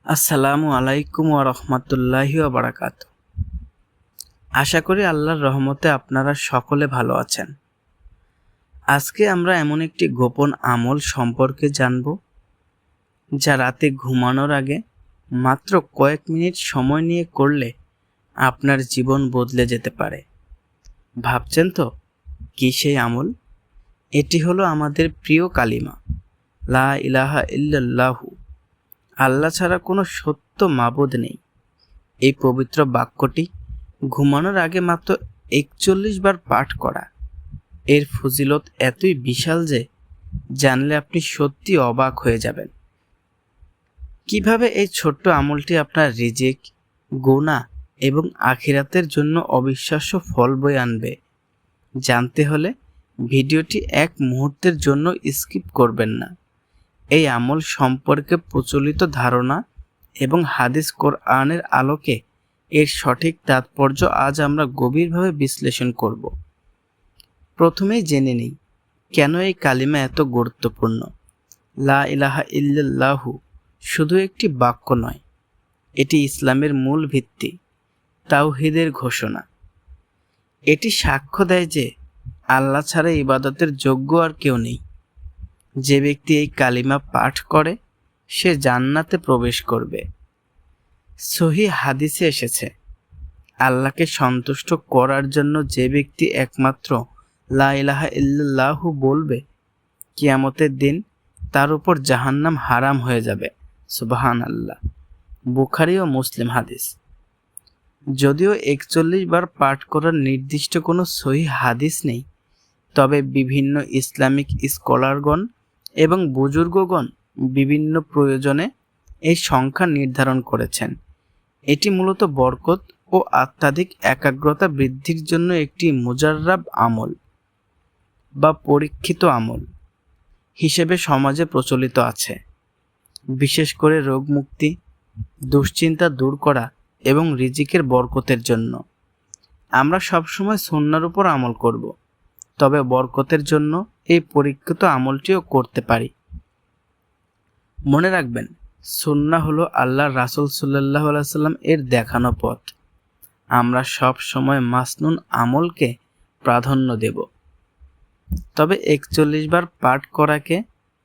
আসসালামু আলাইকুম ওয়া রাহমাতুল্লাহি ওয়া বারাকাতুহু। আশা করি আল্লাহর রহমতে আপনারা সকলে ভালো আছেন। আজকে আমরা এমন একটি গোপন আমল সম্পর্কে জানব, যা রাতে ঘুমানোর আগে মাত্র কয়েক মিনিট সময় নিয়ে করলে আপনার জীবন বদলে যেতে পারে। ভাবছেন তো কি সেই আমল? এটি হলো আমাদের প্রিয় কালিমা, লা ইলাহা ইল্লাল্লাহু। আল্লাহ ছাড়া কোনো সত্য মাবুদ নেই। এই পবিত্র বাক্যটি ঘুমানোর আগে মাত্র ৪১ বার পাঠ করা, এর ফজিলত এতই বিশাল যে জানলে আপনি সত্যি অবাক হয়ে যাবেন। কিভাবে এই ছোট্ট আমলটি আপনার রিজিক, গুনাহ এবং আখিরাতের জন্য অবিশ্বাস্য ফল বয়ে আনবে, জানতে হলে ভিডিওটি এক মুহূর্তের জন্য স্কিপ করবেন না। এই আমল সম্পর্কে প্রচলিত ধারণা এবং হাদিস কোরআনের আলোকে এর সঠিক তাৎপর্য আজ আমরা গভীরভাবে বিশ্লেষণ করব। প্রথমেই জেনে নিই কেন এই কালিমা এত গুরুত্বপূর্ণ। লা ইলাহা ইল্লাল্লাহু শুধু একটি বাক্য নয়, এটি ইসলামের মূল ভিত্তি, তাওহীদের ঘোষণা। এটি সাক্ষ্য দেয় যে আল্লাহ ছাড়া ইবাদতের যোগ্য আর কেউ নেই। যে ব্যক্তি এই কালিমা পাঠ করে সে জান্নাতে প্রবেশ করবে। সহিহ হাদিসে এসেছে, আল্লাহকে সন্তুষ্ট করার জন্য যে ব্যক্তি একমাত্র লা ইলাহা ইল্লাল্লাহু বলবে, কিয়ামতের দিন তার উপর জাহান্নাম হারাম হয়ে যাবে। সুবহানাল্লাহ। বুখারী ও মুসলিম হাদিস। যদিও ৪১ বার পাঠ করার নির্দিষ্ট কোনো সহিহ হাদিস নেই, তবে বিভিন্ন ইসলামিক স্কলারগণ এবং বুজুর্গগণ বিভিন্ন প্রয়োজনে এই সংখ্যা নির্ধারণ করেছেন। এটি মূলত বরকত ও আত্মাধিক একাগ্রতা বৃদ্ধির জন্য একটি মুজাররাব আমল বা পরীক্ষিত আমল হিসেবে সমাজে প্রচলিত আছে, বিশেষ করে রোগ মুক্তি, দুশ্চিন্তা দূর করা এবং রিজিকের বরকতের জন্য। আমরা সবসময় সুন্নাহর উপর আমল করব, তবে বরকতের জন্য এই পরীক্ষিত আমলটিও করতে পারি। মনে রাখবেন, সুন্নাহ হলো আল্লাহর রাসূল সাল্লাল্লাহু আলাইহি ওয়াসাল্লাম এর দেখানো পথ। আমরা সব সময় মাসনুন আমলকে প্রাধান্য দেব, তবে ৪১ বার পাঠ করাকে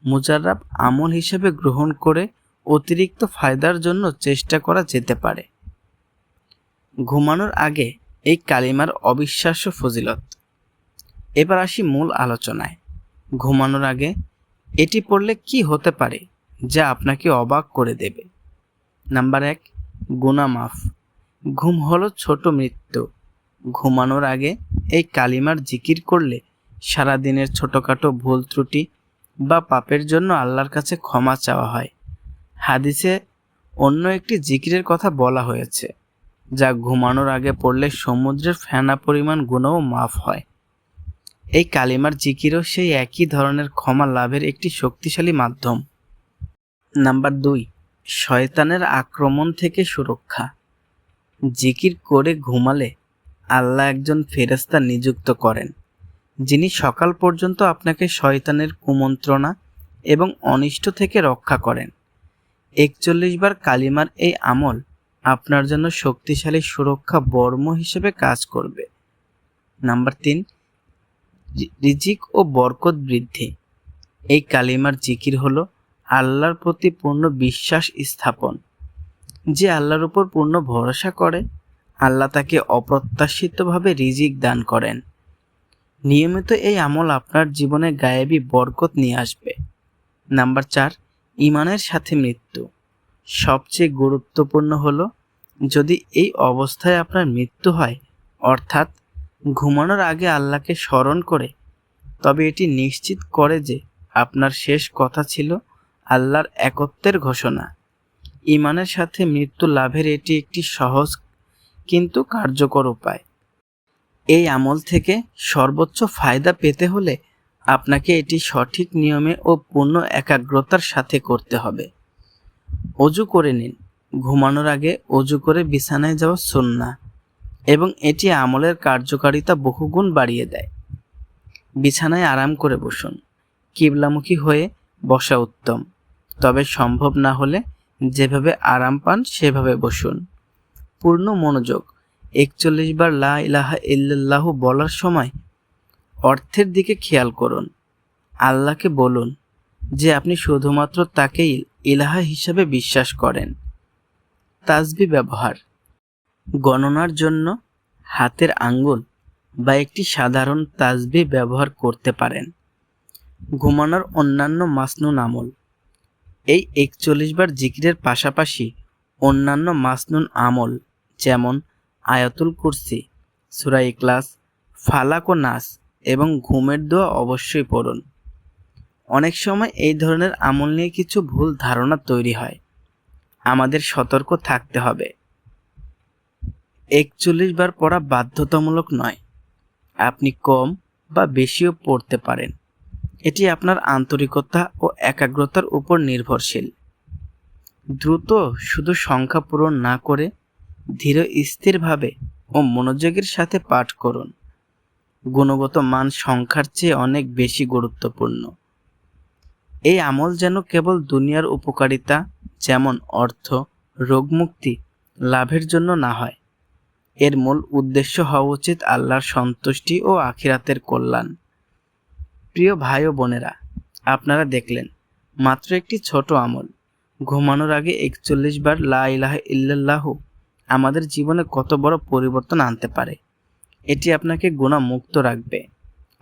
মুজাররাব আমল হিসেবে গ্রহণ করে অতিরিক্ত ফায়দার জন্য চেষ্টা করা যেতে পারে। ঘুমানোর আগে এই কালিমার অবিশ্বাস্য ফজিলত। এবার আসি মূল আলোচনায়। ঘুমানোর আগে এটি পড়লে কি হতে পারে যা আপনাকে অবাক করে দেবে। নাম্বার ১, গুনাহ মাফ। ঘুম হলো ছোট মৃত্যু। ঘুমানোর আগে এই কালিমার জিকির করলে সারাদিনের ছোটোখাটো ভুল ত্রুটি বা পাপের জন্য আল্লাহর কাছে ক্ষমা চাওয়া হয়। হাদিসে অন্য একটি জিকিরের কথা বলা হয়েছে, যা ঘুমানোর আগে পড়লে সমুদ্রের ফেনা পরিমাণ গুনাহও মাফ হয়। এই কালিমার জিকিরও সেই একই ধরনের ক্ষমা লাভের একটি শক্তিশালী মাধ্যম। নাম্বার ২, শয়তানের আক্রমণ থেকে সুরক্ষা। জিকির করে ঘুমালে আল্লাহ একজন ফেরেশতা নিযুক্ত করেন, যিনি সকাল পর্যন্ত আপনাকে শয়তানের কুমন্ত্রণা এবং অনিষ্ট থেকে রক্ষা করেন। ৪১ বার কালিমার এই আমল আপনার জন্য শক্তিশালী সুরক্ষা বর্ম হিসেবে কাজ করবে। নাম্বার ৩, রিজিক ও বরকত বৃদ্ধি। এই কালিমার জিকির হলো আল্লাহর প্রতি পূর্ণ বিশ্বাস স্থাপন। যে আল্লাহর উপর পূর্ণ ভরসা করে, আল্লাহ তাকে অপ্রত্যাশিতভাবে রিজিক দান করেন। নিয়মিত এই আমল আপনার জীবনে গায়েবী বরকত নিয়ে আসবে। নাম্বার ৪, ঈমানের সাথে মৃত্যু। সবচেয়ে গুরুত্বপূর্ণ হলো, যদি এই অবস্থায় আপনার মৃত্যু হয়, অর্থাৎ ঘুমানোর আগে আল্লাহকে স্মরণ করে, তবে এটি নিশ্চিত করে যে আপনার শেষ কথা ছিল আল্লাহর একত্বের ঘোষণা। ঈমানের সাথে মৃত্যু লাভের এটি একটি সহজ কিন্তু কার্যকর উপায়। এই আমল থেকে সর্বোচ্চ ফায়দা পেতে হলে আপনাকে এটি সঠিক নিয়মে ও পূর্ণ একাগ্রতার সাথে করতে হবে। অজু করে নিন। ঘুমানোর আগে অজু করে বিছানায় যাওয়া সুন্নাহ এবং এটি আমলের কার্যকারিতা বহুগুণ বাড়িয়ে দেয়। বিছানায় আরাম করে বসুন। কিবলামুখী হয়ে বসা উত্তম, তবে সম্ভব না হলে যেভাবে আরাম পান সেভাবে বসুন। পূর্ণ মনোযোগ। ৪১ বার লা ইলাহা ইল্লাল্লাহু বলার সময় অর্থের দিকে খেয়াল করুন। আল্লাহকে বলুন যে আপনি শুধুমাত্র তাকেই ইলাহা হিসাবে বিশ্বাস করেন। তাসবিহ ব্যবহার। গণনার জন্য হাতের আঙ্গুল বা একটি সাধারণ তাসবিহ ব্যবহার করতে পারেন। ঘুমানোর অন্যান্য মাসনুন আমল। এই ৪১ বার জিকিরের পাশাপাশি অন্যান্য মাসনুন আমল যেমন আয়াতুল কুরসি, সূরা ইখলাস, ফালাক ও নাস এবং ঘুমের দোয়া অবশ্যই পড়ুন। অনেক সময় এই ধরনের আমল নিয়ে কিছু ভুল ধারণা তৈরি হয়, আমাদের সতর্ক থাকতে হবে। ৪১ বার পড়া বাধ্যতামূলক নয়, আপনি কম বা বেশিও পড়তে পারেন। এটি আপনার আন্তরিকতা ও একাগ্রতার উপর নির্ভরশীল। দ্রুত শুধু সংখ্যা পূরণ না করে ধীর স্থিরভাবে ও মনোযোগের সাথে পাঠ করুন। গুণগত মান সংখ্যার চেয়ে অনেক বেশি গুরুত্বপূর্ণ। এই আমল যেন কেবল দুনিয়ার উপকারিতা যেমন অর্থ, রোগমুক্তি লাভের জন্য না হয়। এর মূল উদ্দেশ্য হওয়া উচিত আল্লাহর সন্তুষ্টি ও আখিরাতের কল্যাণ। প্রিয় ভাই ও বোনেরা, আপনারা দেখলেন মাত্র একটি ছোট আমল। ঘুমানোর আগে ৪১ বার লা ইলাহা ইল্লাল্লাহু আমাদের জীবনে কত বড় পরিবর্তন আনতে পারে। এটি আপনাকে গুনাহমুক্ত রাখবে,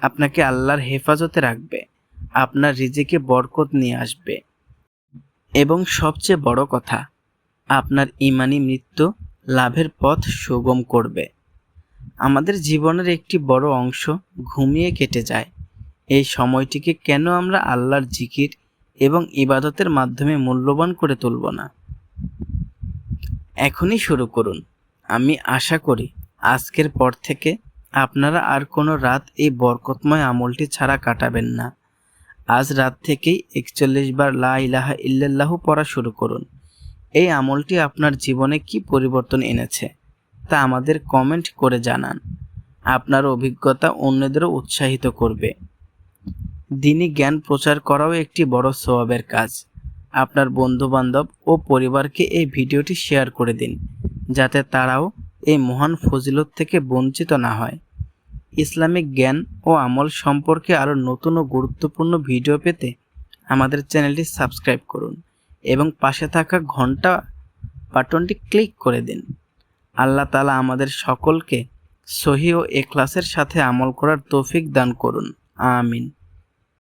আপনাকে আল্লাহর হেফাজতে রাখবে, আপনার রিজিকে বরকত নিয়ে আসবে এবং সবচেয়ে বড় কথা, আপনার ঈমানি মৃত্যু লাভের পথ সুগম করবে। আমাদের জীবনের একটি বড় অংশ ঘুমিয়ে কেটে যায়। এই সময়টিকে কেন আমরা আল্লাহর জিকির এবং ইবাদতের মাধ্যমে মূল্যবান করে তুলব না? এখনই শুরু করুন। আমি আশা করি আজকের পর থেকে আপনারা আর কোনো রাত এই বরকতময় আমলটি ছাড়া কাটাবেন না। আজ রাত থেকেই ৪১ বার লা ইলাহা ইল্লাল্লাহু পড়া শুরু করুন। এই আমলটি আপনার জীবনে কি পরিবর্তন এনেছে তা আমাদের কমেন্ট করে জানান। আপনার অভিজ্ঞতা অন্যদেরও উৎসাহিত করবে। দ্বীনি জ্ঞান প্রচার করাও একটি বড় সওয়াবের কাজ। আপনার বন্ধুবান্ধব ও পরিবারকে এই ভিডিওটি শেয়ার করে দিন, যাতে তারাও এই মহান ফজিলত থেকে বঞ্চিত না হয়। ইসলামিক জ্ঞান ও আমল সম্পর্কে আরও নতুন ও গুরুত্বপূর্ণ ভিডিও পেতে আমাদের চ্যানেলটি সাবস্ক্রাইব করুন এবং পাশে থাকা ঘন্টা বাটনটি ক্লিক করে দিন। আল্লাহ তাআলা আমাদের সকলকে সহিহ ও ইখলাসের সাথে আমল করার তৌফিক দান করুন। আমিন।